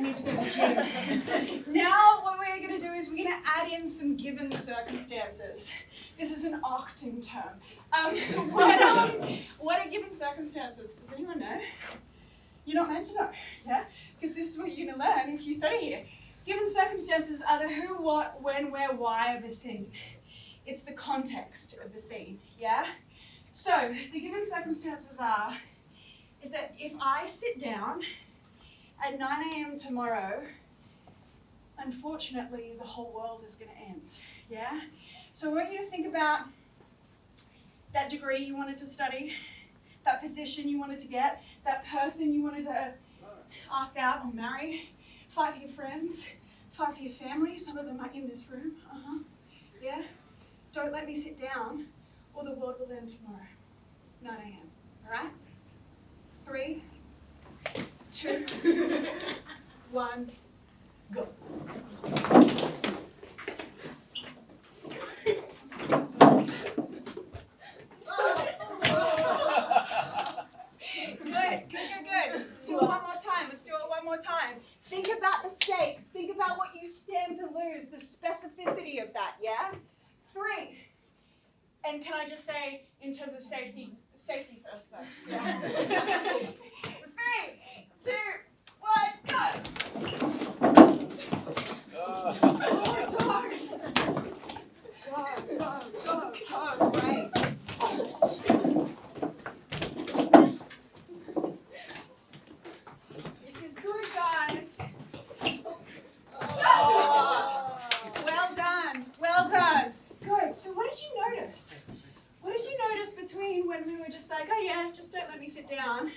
need to go to the gym. Now what we're going to do is we're going to add in some given circumstances. This is an acting term. What are given circumstances? Does anyone know? You're not meant to know, yeah? Because this is what you're going to learn if you study here. Given circumstances are the who, what, when, where, why of a scene. It's the context of the scene, yeah? So the given circumstances is that if I sit down at 9 a.m. tomorrow, unfortunately the whole world is going to end, yeah? So I want you to think about that degree you wanted to study, that position you wanted to get, that person you wanted to ask out or marry, 5 of your friends, 5 of your family, some of them are in this room, yeah? Don't let me sit down or the world will end tomorrow, 9 a.m., all right? 3, 2, 1, go. Good. Let's do it one more time. Think about the stakes. Think about what you stand to lose, the specificity of that, yeah? 3. And can I just say, in terms of safety first though. Yeah. 3, 2, 1, go! Go, right. This is good, guys. Oh, well done. Good. So what did you notice? What did you notice between when we were just like, oh yeah, just don't let me sit down,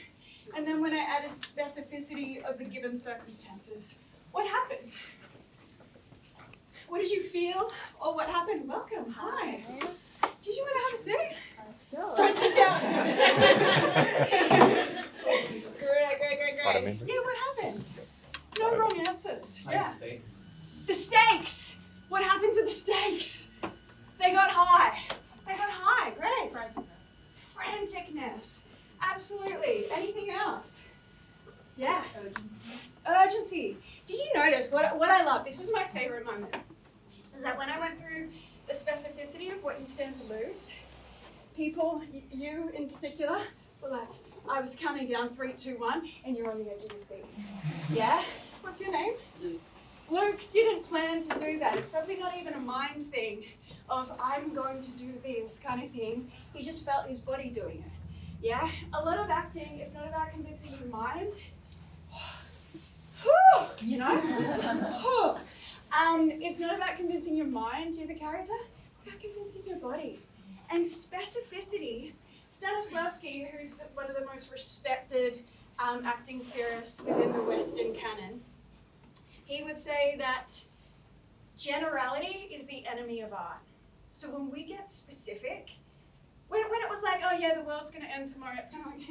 and then when I added specificity of the given circumstances? What happened? What did you feel? Or what happened? Welcome. Hi. Did you want to have a seat? Don't sit down. Great. Yeah, what happened? No wrong answers. Yeah. The stakes. What happened to the stakes? They got high. Great. Franticness. Absolutely. Anything else? Yeah. Urgency. Did you notice what I love? This was my favorite moment. Is that when I went through the specificity of what you stand to lose, people, you in particular, were like, I was counting down 3, 2, 1, and you're on the edge of your seat. Yeah? What's your name? Luke didn't plan to do that. It's probably not even a mind thing of I'm going to do this kind of thing. He just felt his body doing it. Yeah? A lot of acting is not about convincing your mind. You know? It's not about convincing your mind you're the character. It's about convincing your body. And specificity, Stanislavski, who's one of the most respected acting theorists within the Western canon, he would say that generality is the enemy of art. So when we get specific, when it was like, oh yeah, the world's going to end tomorrow, it's kind of like,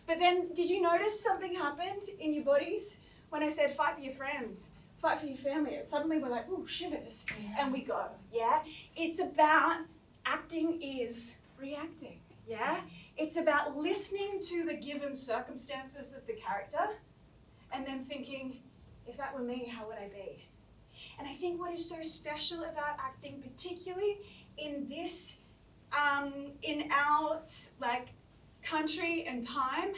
but then did you notice something happened in your bodies when I said 5 of your friends, 5 of your family? Suddenly we're like, ooh, shivers, and we go, yeah? It's about acting is reacting, yeah? It's about listening to the given circumstances of the character and then thinking, if that were me, how would I be? And I think what is so special about acting, particularly in this, in our country and time,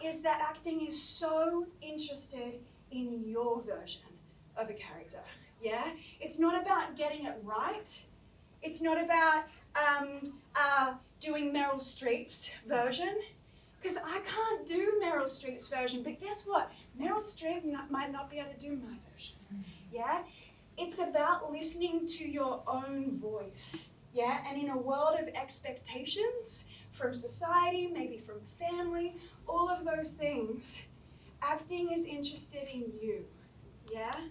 is that acting is so interested in your version of a character. Yeah, it's not about getting it right. It's not about doing Meryl Streep's version, because I can't do Meryl Streep's version. But guess what? Meryl Streep might not be able to do my version. Yeah, it's about listening to your own voice. Yeah, and in a world of expectations from society, maybe from family, all of those things, acting is interested in you. Yeah,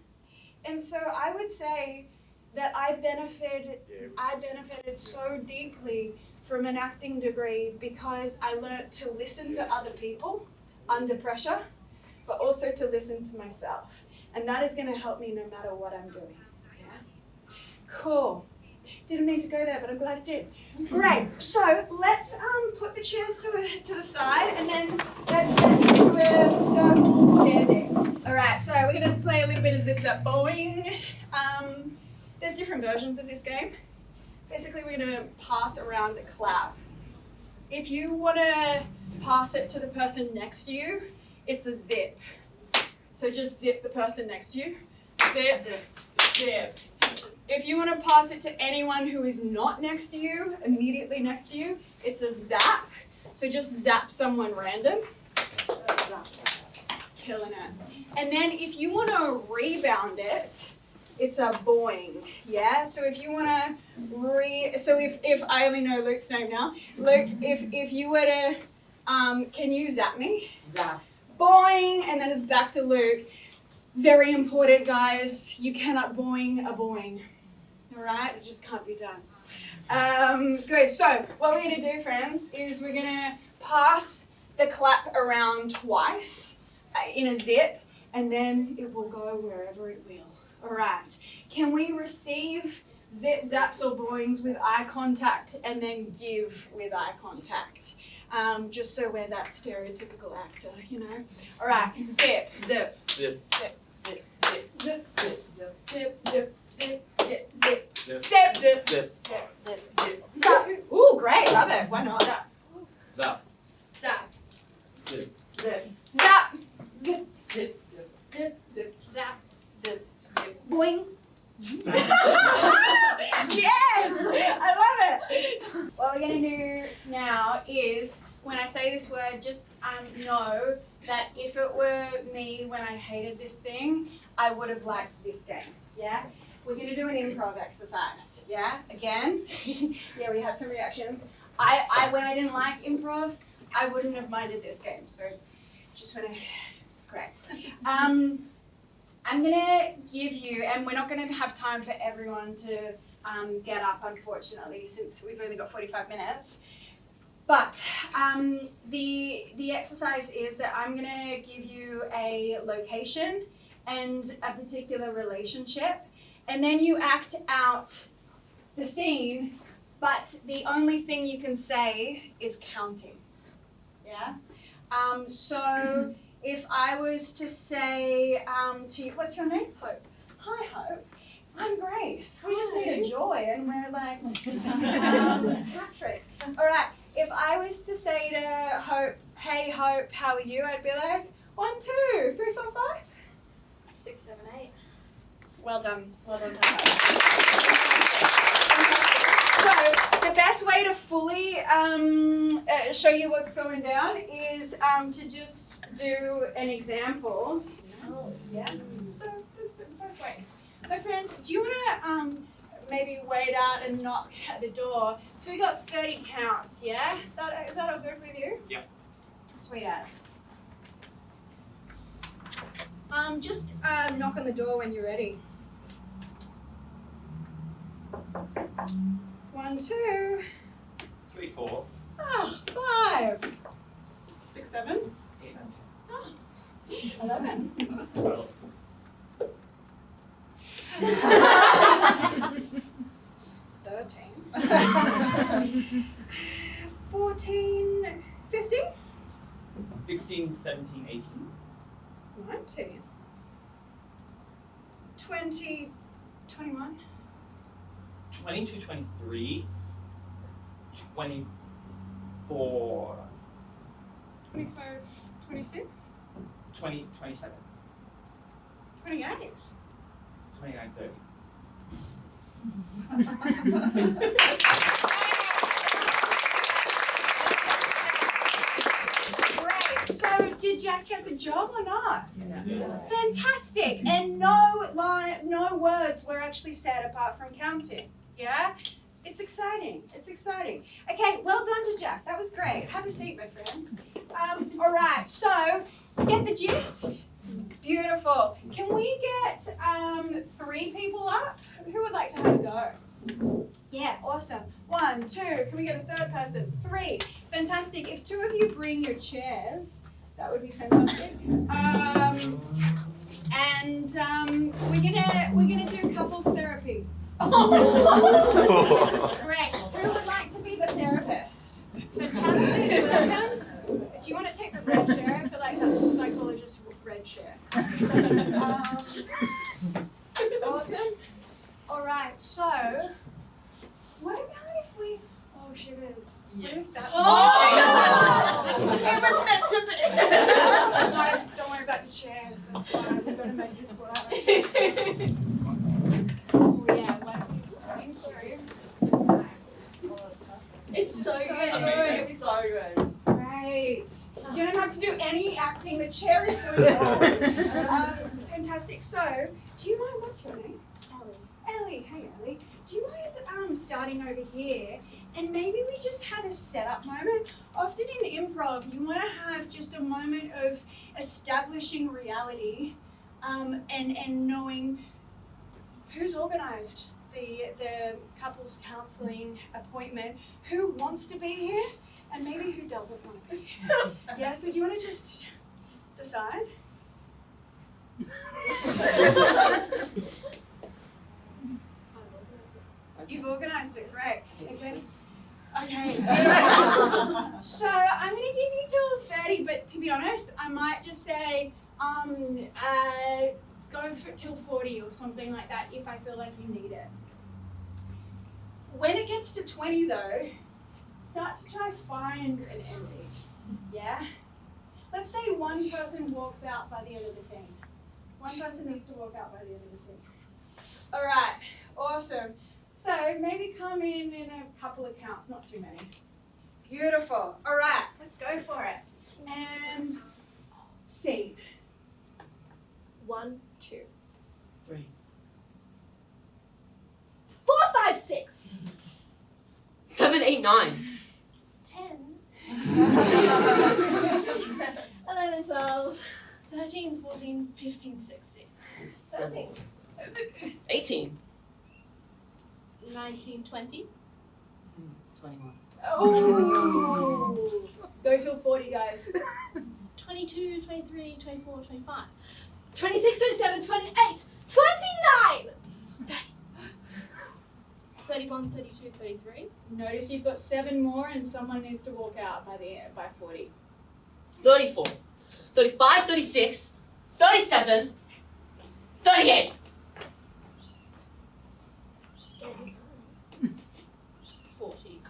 and so I would say that I benefited so deeply from an acting degree because I learned to listen to other people under pressure, but also to listen to myself. And that is going to help me no matter what I'm doing. Yeah? Cool. Didn't mean to go there, but I'm glad it did. Great. So let's put the chairs to the side, and then let's get into a circle standing. All right. So we're going to play a little bit of Zip That Boing. There's different versions of this game. Basically, we're going to pass around a clap. If you want to pass it to the person next to you, it's a zip. So just zip the person next to you. Zip, zip, zip. If you want to pass it to anyone who is not next to you, immediately next to you, it's a zap. So just zap someone random. Killing it. And then if you want to rebound it, it's a boing, yeah? So if you want to if I only know Luke's name now, Luke, if you were to, can you zap me? Zap. Boing, and then it's back to Luke. Very important, guys. You cannot boing a boing. All right? It just can't be done. Good. So what we're going to do, friends, is we're going to pass the clap around twice in a zip, and then it will go wherever it will. All right. Can we receive zip, zaps, or boings with eye contact and then give with eye contact? Just so we're that stereotypical actor, you know. All right. Zip. Zip. Zip. Zip. Zip. Zip. Zip. Zip. Zip. Zip. Zip. Zip. Zip. Zip. Zip. Zip. Zip. Zip. Zip. Zap. Ooh, great. Love it. Why not? Zap. Zap. Zip. Zip. Zap. Zip. Zip. Zip. Zip. Zip. Zap. Zip. Zip. Boing. Yes! I love it! What we're going to do now is, when I say this word, just know that if it were me when I hated this thing, I would have liked this game, yeah? We're going to do an improv exercise, yeah? Again, yeah, we have some reactions. When I didn't like improv, I wouldn't have minded this game, so just want to, great. I'm going to give you, and we're not going to have time for everyone to get up, unfortunately, since we've only got 45 minutes. But the exercise is that I'm going to give you a location and a particular relationship, and then you act out the scene, but the only thing you can say is counting. Yeah? So if I was to say to you, what's your name? Hope. Hi, Hope. I'm Grace. We just need a joy, and we're like, Patrick. All right. If I was to say to Hope, hey, Hope, how are you? I'd be like, 1, 2, 3, 4, 5, 6, 7, 8. Well done. Well done. So the best way to fully show you what's going down is to just do an example. Yeah. So there's both ways. My friend, do you want to maybe wait out and knock at the door? So we got 30 counts, yeah? Is that all good with you? Yep. Sweet as. Just knock on the door when you're ready. 1, 2. 3, 4. 5. 6, 7. 8, 11. 12. 13. 14. 15. 16, 17, 18. 19. 20. 21. 22, 23. 24. 25. 26. 20, 27. 28. 29, 30. Great. So, did Jack get the job or not? Yeah. Fantastic. And no words were actually said apart from counting. Yeah? It's exciting. It's exciting. Okay, well done to Jack. That was great. Have a seat, my friends. All right. So, get the gist? Beautiful. Can we get 3 people up? Who would like to have a go? Yeah, awesome. 1, 2. Can we get a third person? 3. Fantastic. If 2 of you bring your chairs, that would be fantastic. We're gonna do couples therapy. Great. Who would like to be the therapist? Fantastic. Welcome. Do you want to take the red chair? I feel like that's the psychologist just red chair. Awesome. All right, so what about if we, oh shivers, what if that's It was meant to be. Guys, don't worry about the chairs, that's fine, we've got to make this work. Oh yeah, why don't we think through? It's so So good. good. It's so good. Great. You don't have to do any acting, the chair is doing it all. Fantastic. So, do you mind, what's your name? Ellie. Hey Ellie. Do you mind starting over here and maybe we just have a setup moment? Often in improv, you want to have just a moment of establishing reality and knowing who's organised the couples counselling appointment, who wants to be here, and maybe who doesn't want to be here. Yeah, so do you want to just decide? You've organised it, great. Okay. Okay. So I'm going to give you till 30, but to be honest, I might just say go for till 40 or something like that if I feel like you need it. When it gets to 20 though, start to try find an ending. Yeah? Let's say one person walks out by the end of the scene. One person needs to walk out by the end of the scene. All right, awesome. So maybe come in a couple of counts, not too many. Beautiful. All right, let's go for it. And scene. 1, 2, 3. 4, 5, 6. 7, 8, 9. 10. 11, 12. 13, 14, 15, 16. 17. 18. 19, 20. 21. Oh! Go till 40, guys. 22, 23, 24, 25. 26, 27, 28, 29! 31, 32, 33. Notice you've got 7 more and someone needs to walk out by 40. 34. 35, 36. 37. 38. 40.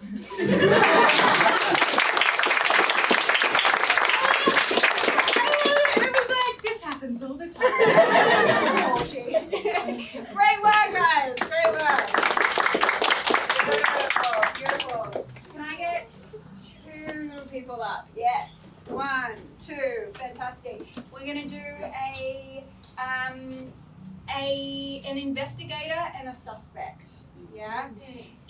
It was like, this happens all the time. 40. Great work, guys. Great work. Beautiful, beautiful. Can I get 2 people up? Yes. 1, 2. Fantastic. We're going to do an investigator and a suspect. Yeah?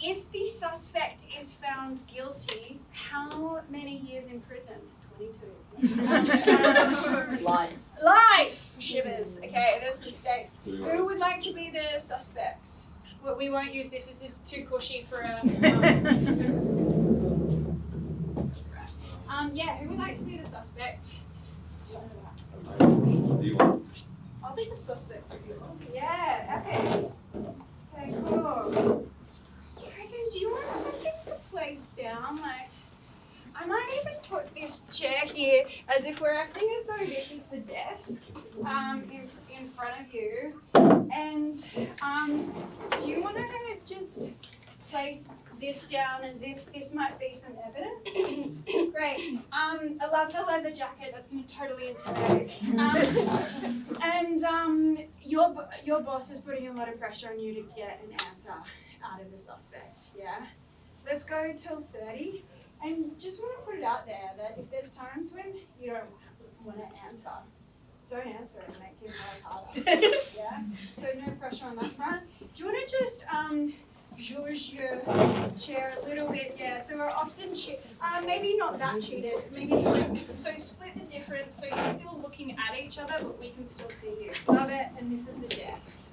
If the suspect is found guilty, how many years in prison? 22. Life. Life! Shivers. Okay, there's some stakes. Who would like to be the suspect? Well, we won't use this. This is too cushy for a... yeah, who would like to be the suspect? I'll be the suspect. Yeah, epic. Okay, cool. Reckon, do you want something to place down? Like, I might even put this chair here as if we're acting as though this is the desk in front of you. And do you want to just place this down as if this might be some evidence? Great. I love the leather jacket. That's going to totally intimidate. And your boss is putting a lot of pressure on you to get an answer out of the suspect. Yeah. Let's go till 30. And just want to put it out there that if there's times when you don't want to answer, don't answer and make it harder. Yeah? So no pressure on that front. Do you want to just zhuzh your chair a little bit? Yeah, so we're often maybe not that cheated, maybe split. So split the difference so you're still looking at each other but we can still see you. Love it, and this is the desk.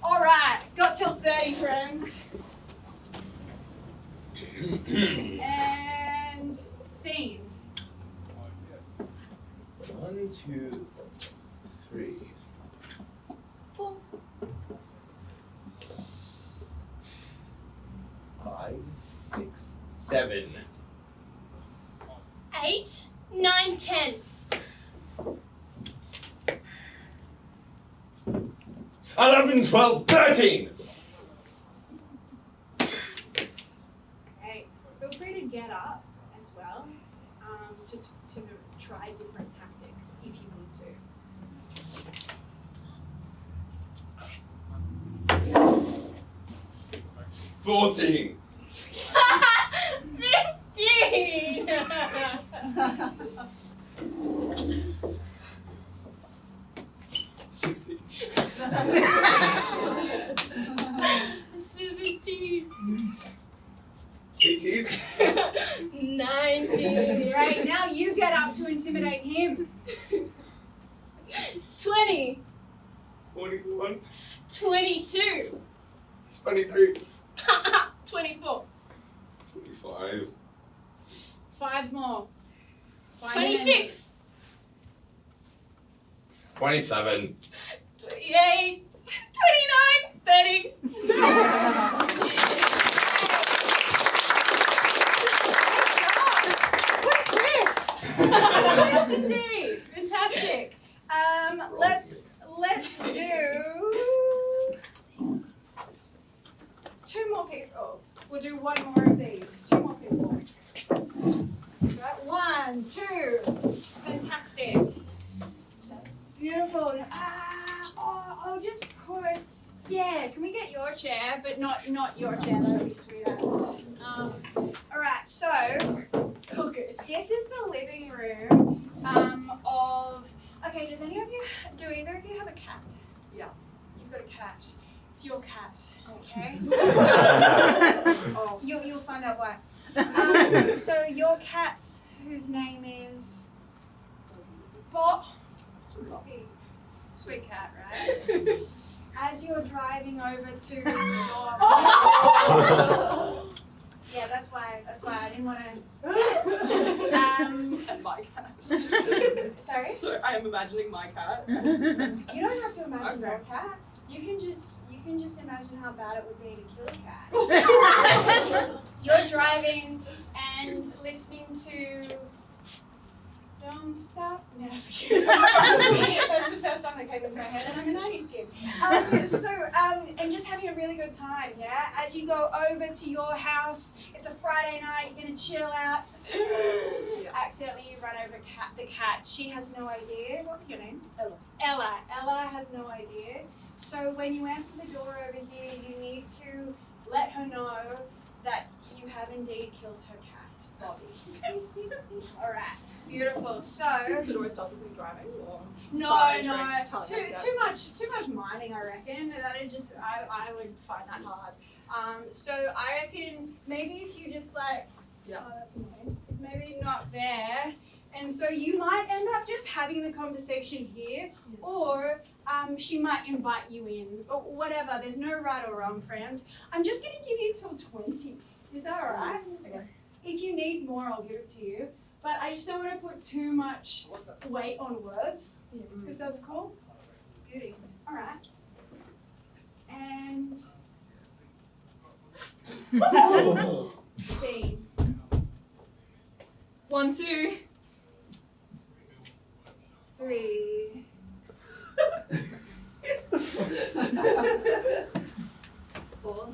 Alright, got till 30 friends. And scene. 1, 2, 3. 4. 5, 6, 7. 8, 9, 10. 11, 12, 13! Okay. Feel free to get up as well to try different tactics if you need to. 14! 15! 16. 17! 18. 19! Right, now you get up to intimidate him. 20! 21. 22! 23. 24! 25. 5 more. 26! 27. 28! 29! 30! Twist indeed. Fantastic. Let's do 2 more people. We'll do 1 more of these. 2 more people. Right, 1, 2. Fantastic. Beautiful. I'll just put. Yeah. Can we get your chair, but not your chair? That'll be sweet ass. All right. So. Oh, good. This is the living room of. Okay. Do either of you have a cat? Yeah. You've got a cat. It's your cat. Okay. Oh. You'll find out why. So your cat's whose name is Bobby. Sweet cat, right? As you're driving over to your yeah, that's why I didn't want to. And my cat. Sorry. So I am imagining my cat. You don't have to imagine Okay. your cat. You can just imagine how bad it would be to kill a cat. You're driving and listening to Don't Stop Now. That's the first song that came into my head, and I'm a 90s kid. And just having a really good time, yeah? As you go over to your house, it's a Friday night, you're gonna chill out. Accidentally you run over the cat. She has no idea. What was your name? Ella. Ella has no idea. So when you answer the door over here, you need to let her know that you have indeed killed her cat, Bobby. Alright, beautiful. So So do I stop as I'm driving? Or no, start entering, telling too, them, yeah. too much miming, I reckon. That'd just I would find that hard. So I reckon maybe if you just like Yeah. oh that's annoying. Maybe not there. And so you might end up just having the conversation here, or she might invite you in, or whatever. There's no right or wrong, friends. I'm just going to give you till 20. Is that all right? Okay. If you need more, I'll give it to you. But I just don't want to put too much weight on words, because that's cool. Beauty. All right. And scene. 1, 2. 3. 4.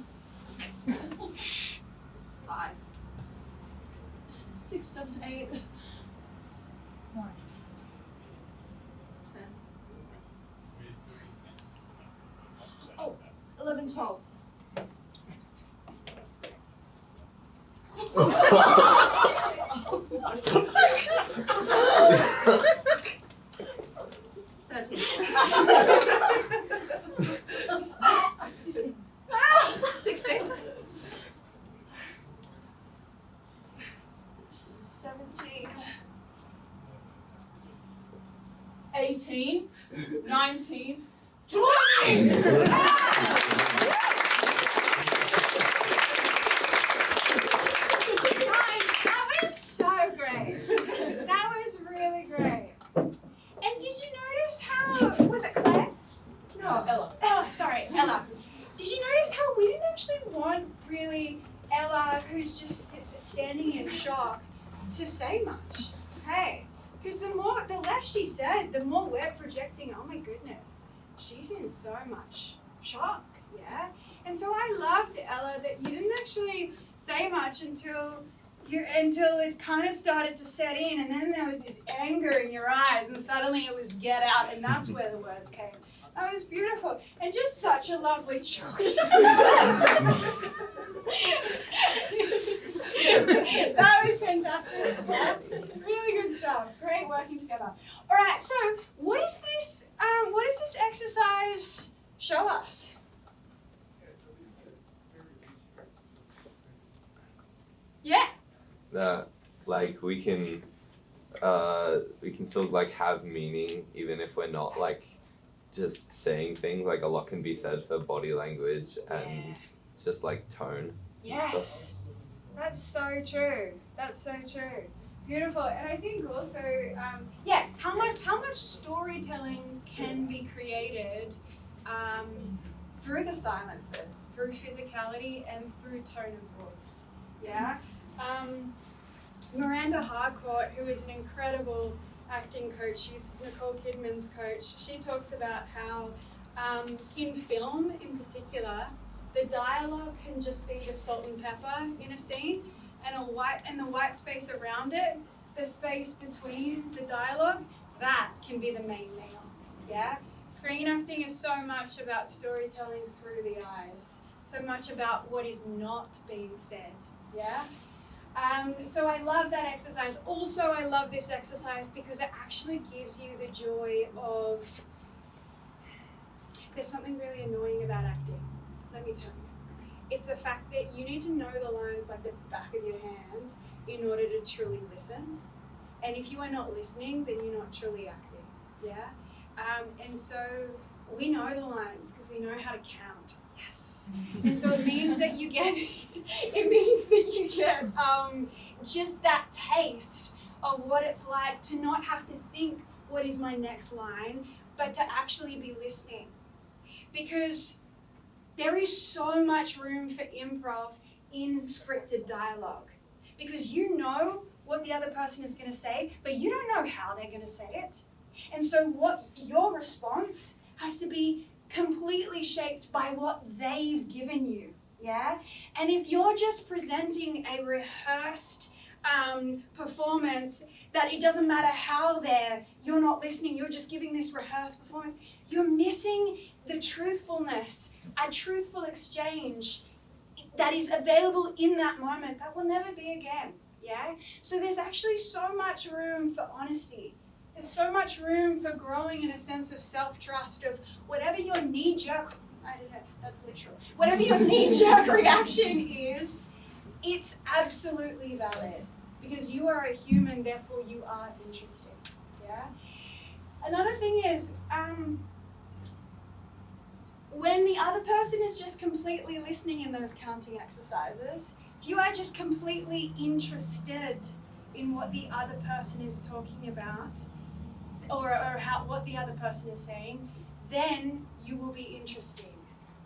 5. 6, 7, 8. 9. 10. 11, 12. That's it. 16. 17. 18. 19. 20! That was so great. That was really great. And did you notice how, was it Claire? No, Ella. Oh, sorry, Ella. Did you notice how we didn't actually want really Ella, who's just standing in shock, to say much? Hey, because the less she said, the more we're projecting. Oh my goodness, she's in so much shock, yeah? And so I loved, Ella, that you didn't actually say much until it kind of started to set in, and then there was this anger in your eyes, and suddenly it was get out, and that's where the words came. That was beautiful, and just such a lovely choice. That was fantastic. Yeah? Really good stuff. Great working together. All right, so what does this exercise show us? Yeah. That like we can still like have meaning even if we're not like just saying things. Like a lot can be said for body language and just like tone. Yes. That's so true. That's so true. Beautiful. And I think also, how much storytelling can be created through the silences, through physicality and through tone of voice. Yeah. Miranda Harcourt, who is an incredible acting coach, she's Nicole Kidman's coach, she talks about how in film in particular, the dialogue can just be the salt and pepper in a scene, and the white space around it, the space between the dialogue, that can be the main meal. Yeah? Screen acting is so much about storytelling through the eyes, so much about what is not being said. Yeah? So I love that exercise. Also, I love this exercise because it actually gives you the joy of, there's something really annoying about acting. Let me tell you. It's the fact that you need to know the lines like the back of your hand in order to truly listen. And if you are not listening, then you're not truly acting. Yeah? And so we know the lines because we know how to count. Yes. And so it means that you get just that taste of what it's like to not have to think, what is my next line, but to actually be listening. Because there is so much room for improv in scripted dialogue. Because you know what the other person is going to say, but you don't know how they're going to say it. And so what your response has to be completely shaped by what they've given you, yeah? And if you're just presenting a rehearsed performance, that it doesn't matter how you're not listening, you're just giving this rehearsed performance, you're missing the truthfulness, a truthful exchange that is available in that moment that will never be again, yeah? So there's actually so much room for honesty. There's so much room for growing in a sense of self-trust of whatever your knee-jerk, I don't know, that's literal, whatever your knee-jerk reaction is, it's absolutely valid because you are a human, therefore you are interesting, yeah? Another thing is, when the other person is just completely listening in those counting exercises, if you are just completely interested in what the other person is talking about, or what the other person is saying, then you will be interesting,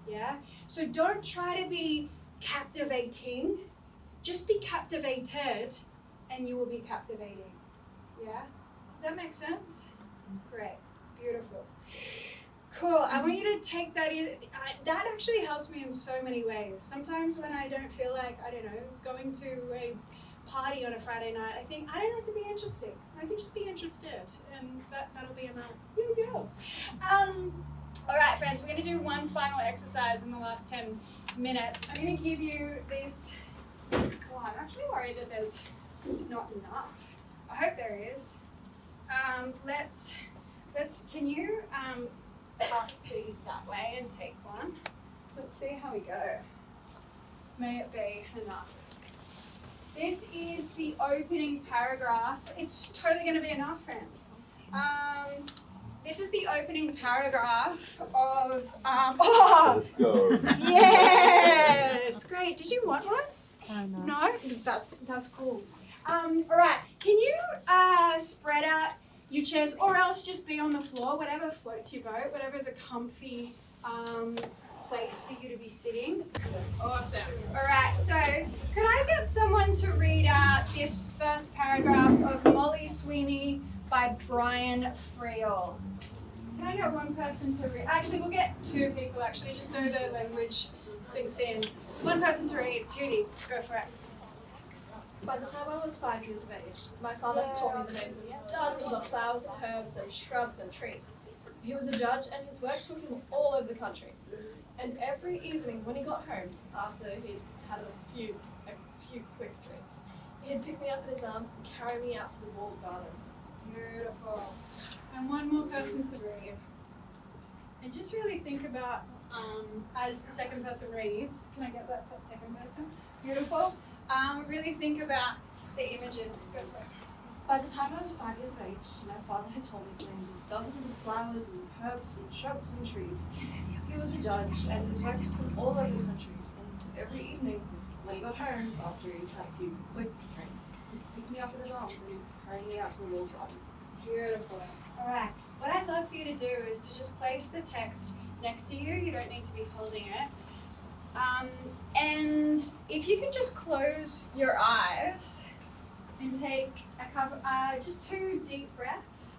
yeah? So don't try to be captivating, just be captivated and you will be captivating, yeah? Does that make sense? Great, beautiful. Cool, I want you to take that in. That actually helps me in so many ways. Sometimes when I don't feel like, I don't know, going to a party on a Friday night, I think, I don't have to be interesting. I can just be interested, and that'll be enough. Here we go. All right, friends, we're going to do one final exercise in the last 10 minutes. I'm going to give you this. Well, I'm actually worried that there's not enough. I hope there is. Can you pass these that way and take one? Let's see how we go. May it be enough. This is the opening paragraph. It's totally going to be enough, friends. This is the opening paragraph of. Let's go. Yes, great. Did you want one? No. That's cool. All right. Can you spread out your chairs, or else just be on the floor, whatever floats your boat, whatever is a comfy place for you to be sitting. Awesome. All right, so could I get someone to read out this first paragraph of Molly Sweeney by Brian Friel? Can I I get one person to read? Actually, we'll get two people actually, just so the language sinks in. One person to read. Beauty, go for it. By the time I was 5 years of age, my father had taught me the names of dozens of flowers and herbs and shrubs and trees. He was a judge and his work took him all over the country. And every evening when he got home, after he'd had a few quick drinks, he'd pick me up in his arms and carry me out to the walled garden. Beautiful. And one more person to read. And just really think about, as the second person reads, can I get that second person? Beautiful. Really think about the images. Go for it. By the time I was 5 years of age, my father had told me the names of dozens of flowers and herbs and shrubs and trees. He was a judge and his work took him all over the country. And every evening when he got home, after he'd had a few quick drinks, he'd pick me up in his arms and hurry me out to the walled garden. Beautiful. All right. What I'd love for you to do is to just place the text next to you. You don't need to be holding it. And if you can just close your eyes and take just 2 deep breaths.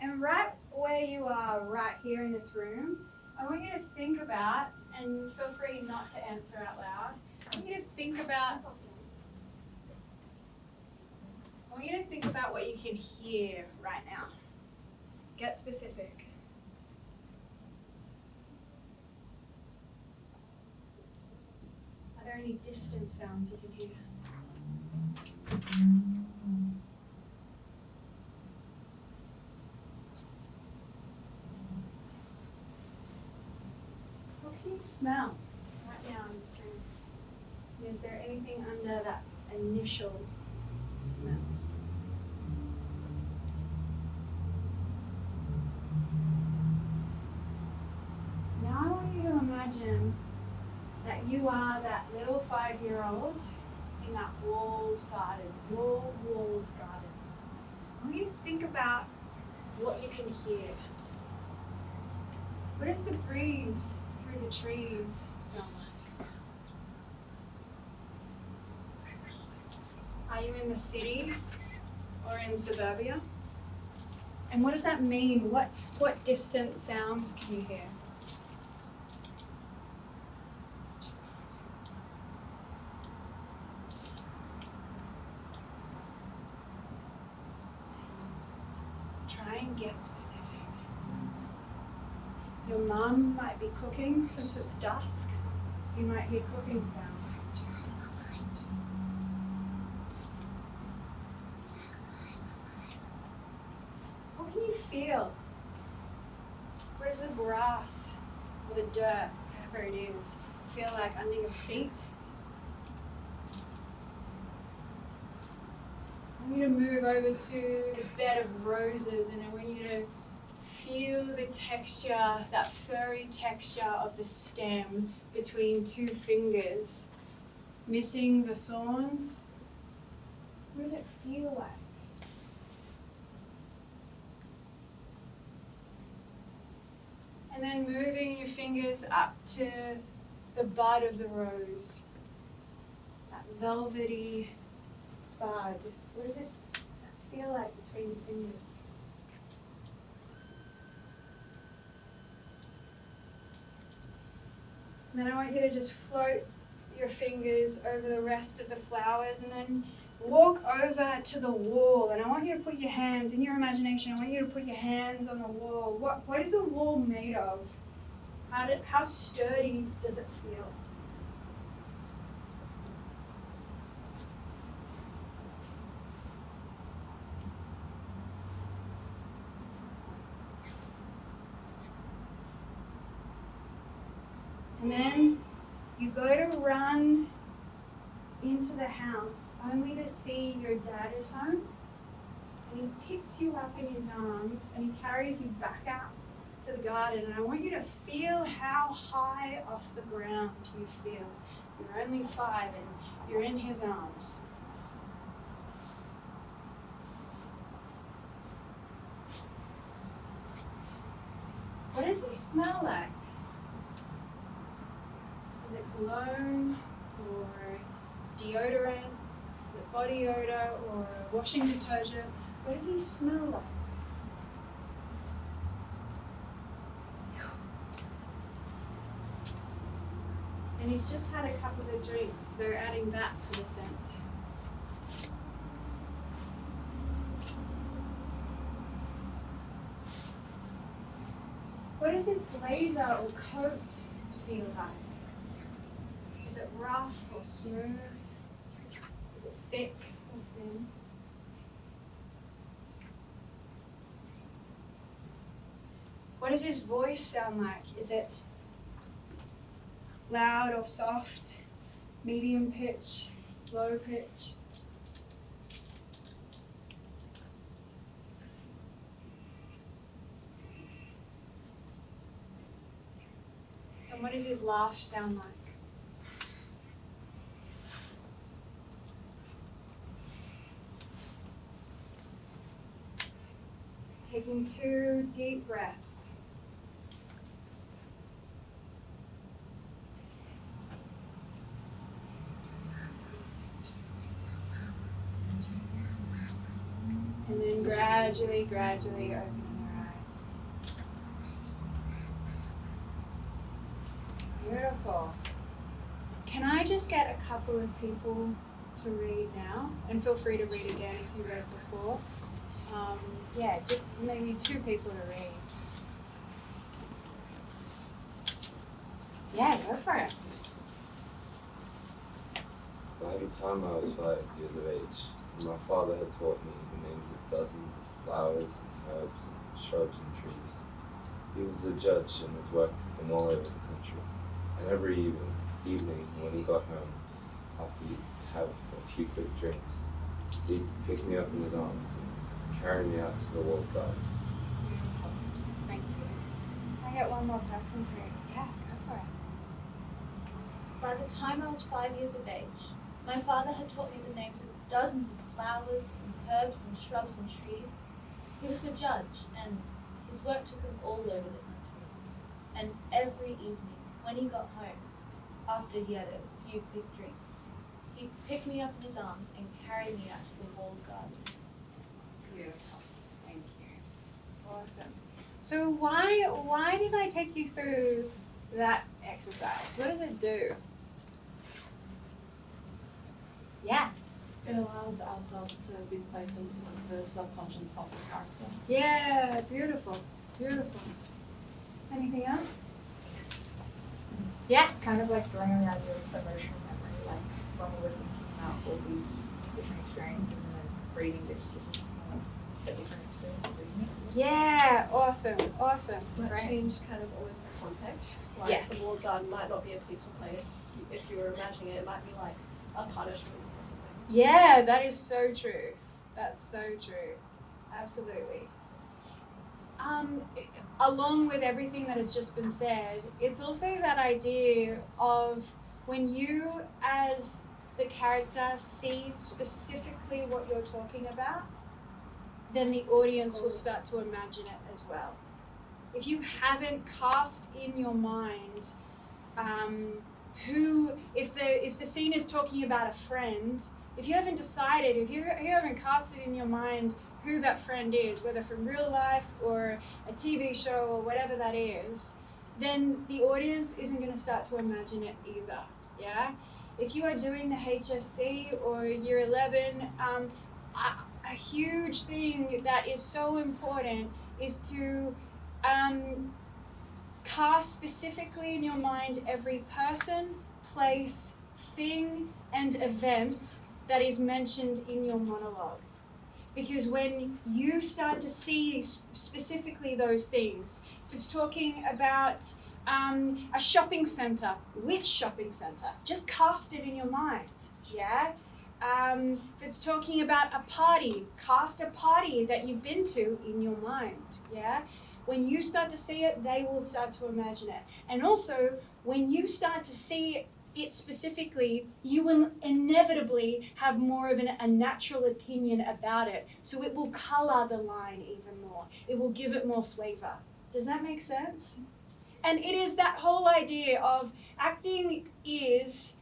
And right where you are, right here in this room, I want you to think about, and feel free not to answer out loud, I want you to think about what you can hear right now. Get specific. Are there any distant sounds you can hear? What can you smell right now in this room? And is there anything under that initial smell? Now I want you to imagine that you are that little 5-year-old in that walled garden, your walled garden. I want you to think about what you can hear. What does the breeze through the trees sound like? Are you in the city or in suburbia? And what does that mean? What distant sounds can you hear? Try and get specific. Your mum might be cooking since it's dusk. You might hear cooking sounds. What can you feel? What does the grass or the dirt, whatever it is, feel like under your feet? I want you to move over to the bed of roses, and I want you to feel the texture, that furry texture of the stem between 2 fingers, missing the thorns. What does it feel like? And then moving your fingers up to the bud of the rose, that velvety bud. What does that feel like between your fingers? And then I want you to just float your fingers over the rest of the flowers and then walk over to the wall. And I want you to put your hands, in your imagination, I want you to put your hands on the wall. What is the wall made of? How sturdy does it feel? And then you go to run into the house only to see your dad is home. And he picks you up in his arms and he carries you back out to the garden. And I want you to feel how high off the ground you feel. You're only 5 and you're in his arms. What does he smell like? Is it cologne or deodorant? Is it body odor or washing detergent? What does he smell like? And he's just had a couple of drinks, so adding that to the scent. What does his blazer or coat feel like? Is it rough or smooth? Is it thick or thin? What does his voice sound like? Is it loud or soft, medium pitch, low pitch? And what does his laugh sound like? Taking 2 deep breaths. And then gradually opening your eyes. Beautiful. Can I just get a couple of people to read now? And feel free to read again if you read before. Yeah, just maybe 2 people to read. Yeah, go for it. By the time I was 5 years of age, my father had taught me the names of dozens of flowers and herbs and shrubs and trees. He was a judge and his work took him all over the country. And every evening when he got home, after he'd have a few quick drinks, he'd pick me up in his arms and carry me out to the walled garden. Thank you. I get one more person for you. Yeah, go for it. By the time I was 5 years of age, my father had taught me the names of dozens of flowers and herbs and shrubs and trees. He was a judge, and his work took him all over the country. And every evening, when he got home, after he had a few quick drinks, he'd pick me up in his arms and carry me out to the walled garden. Beautiful. Thank you. Awesome. So why did I take you through that exercise? What does it do? Yeah. It allows ourselves to be placed into the subconscious of the character. Yeah, beautiful. Beautiful. Anything else? Yeah. Kind of like throwing around your emotional memory, like when we were thinking about all these different experiences and then reading this gives us a different experience of reading it. Yeah, awesome. Might Great. change kind of always the context. Like Yes. the walled garden might not be a peaceful place. If you were imagining it, it might be like a punishment or something. Yeah, that is so true. That's so true. Absolutely. Along with everything that has just been said, it's also that idea of when you, as the character, see specifically what you're talking about, then the audience will start to imagine it as well. If you haven't cast in your mind if the scene is talking about a friend, if you haven't decided, if you haven't casted in your mind who that friend is, whether from real life or a TV show or whatever that is, then the audience isn't going to start to imagine it either, yeah? If you are doing the HSC or Year 11, a huge thing that is so important is to cast specifically in your mind every person, place, thing, and event that is mentioned in your monologue. Because when you start to see specifically those things, if it's talking about a shopping center, which shopping center? Just cast it in your mind, yeah? If it's talking about a party, cast a party that you've been to in your mind, yeah? When you start to see it, they will start to imagine it. And also, when you start to see it specifically, you will inevitably have more of a natural opinion about it. So it will color the line even more. It will give it more flavor. Does that make sense? And it is that whole idea of acting is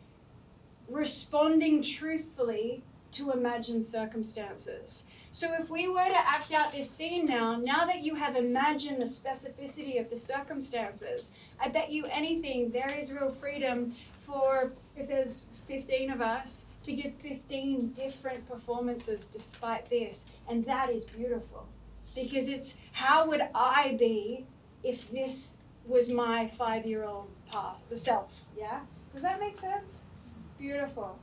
responding truthfully to imagined circumstances. So if we were to act out this scene now that you have imagined the specificity of the circumstances, I bet you anything there is real freedom for, if there's 15 of us, to give 15 different performances despite this. And that is beautiful. Because it's, how would I be if this was my 5-year-old path, the self, yeah? Does that make sense? Beautiful.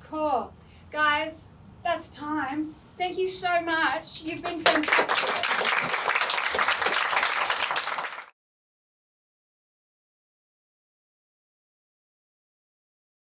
Cool. Guys, that's time. Thank you so much. You've been fantastic.